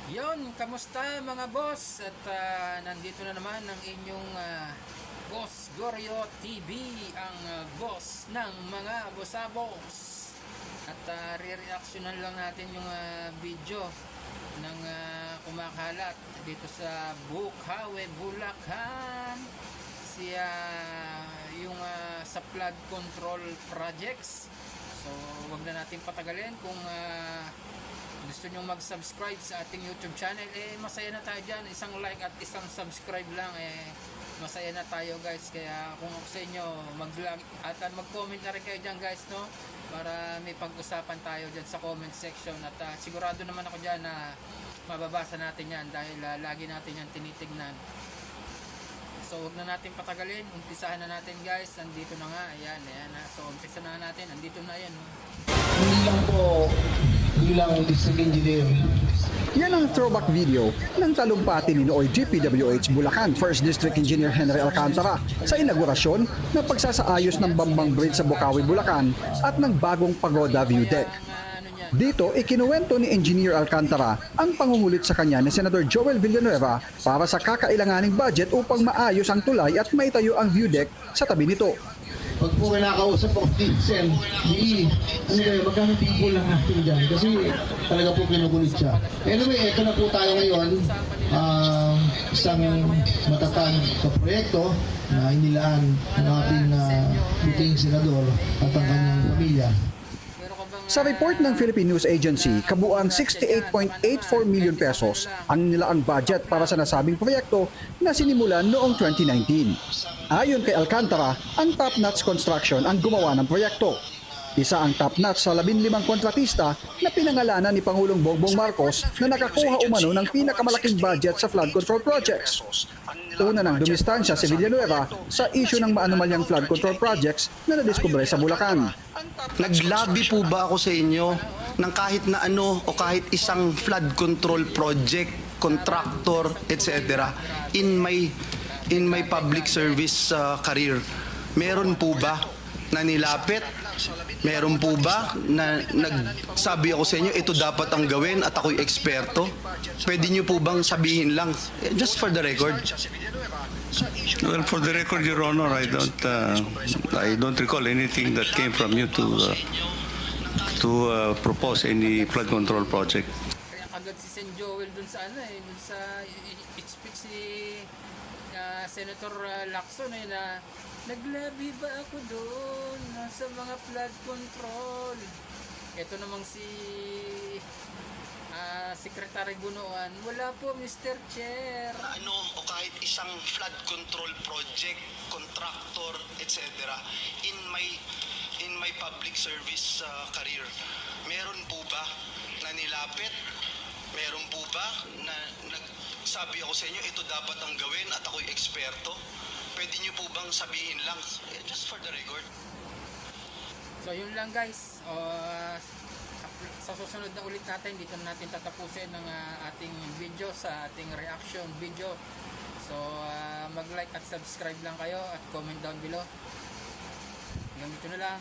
Yon, kamusta mga boss? At nandito na naman ang inyong Boss Goryo TV, ang boss ng mga bossabos. At re-reactionan lang natin yung video ng kumakalat dito sa Bukawi, Bulacan. Yung sa flood control projects. So, wag na natin patagalin. Kung gusto nyo mag-subscribe sa ating YouTube channel, masaya na tayo dyan. Isang like at isang subscribe lang, masaya na tayo guys. Kaya kung ako sa inyo, mag-like at mag-comment na rin kayo dyan guys, no? Para may pag-usapan tayo dyan sa comment section. At sigurado naman ako dyan na mababasa natin yan dahil lagi natin yan tinitignan. So huwag na natin patagalin, umpisahan na natin guys. Nandito na nga, ayan na. So umpisa na natin, nandito na yan. Hindi lang po bilang district engineer. Yan ang throwback video ng talumpati ni Nooy GPWH Bulacan 1st District Engineer Henry Alcantara sa inaugurasyon ng pagsasaayos ng Bambang Bridge sa Bukawi, Bulacan at ng bagong Pagoda View Deck. Dito, ikinuwento ni Engineer Alcantara ang pangungulit sa kanya ni Senador Joel Villanueva para sa kakailanganing budget upang maayos ang tulay at maitayo ang view deck sa tabi nito. Pag po kinakausap ako, Sen, ano kayo, magkano people lang natin dyan? Kasi talaga po kinukulit siya. Anyway, eto na po tayo ngayon. Isang matatag sa proyekto na inilaan ng ating buting senador at ang kanyang pamilya. Sa report ng Philippine News Agency, kabuuan 68.84 million pesos ang nilaang budget para sa nasabing proyekto na sinimulan noong 2019. Ayon kay Alcantara, ang top-notch construction ang gumawa ng proyekto. Isa ang top-notch sa 15 kontratista na pinangalanan ni Pangulong Bongbong Marcos na nakakuha umano ng pinakamalaking budget sa flood control projects. Una nang dumistansya si Villanueva sa issue ng maanumalyang flood control projects na nadiskubre sa Bulacan. Naglabi po ba ako sa inyo ng kahit na ano o kahit isang flood control project, contractor, etc. in my public service career? Meron po ba na nilapit? Meron po ba na nagsabi ako sa inyo, ito dapat ang gawin at ako'y eksperto? Pwede nyo po bang sabihin lang, just for the record? Well, for the record, Your Honor, I don't recall anything that came from you to propose any flood control project. Kaya agad si Sen Joel dun sa dun sa speech si Senator Lacson na naglabi ba ako doon sa mga flood control. Ito namang si Secretary Gunoan, wala po Mr. Chair. Ano o kahit isang flood control project, contractor, etc. in my public service career, meron po ba na nilapit? Meron po ba na nagsabi ako sa inyo, ito dapat ang gawin at ako'y eksperto? Pwede nyo po bang sabihin lang, just for the record? So yun lang guys. Sa susunod na ulit natin, dito natin tatapusin ng ating video, sa ating reaction video. So mag-like at subscribe lang kayo at comment down below. Hanggang dito na lang.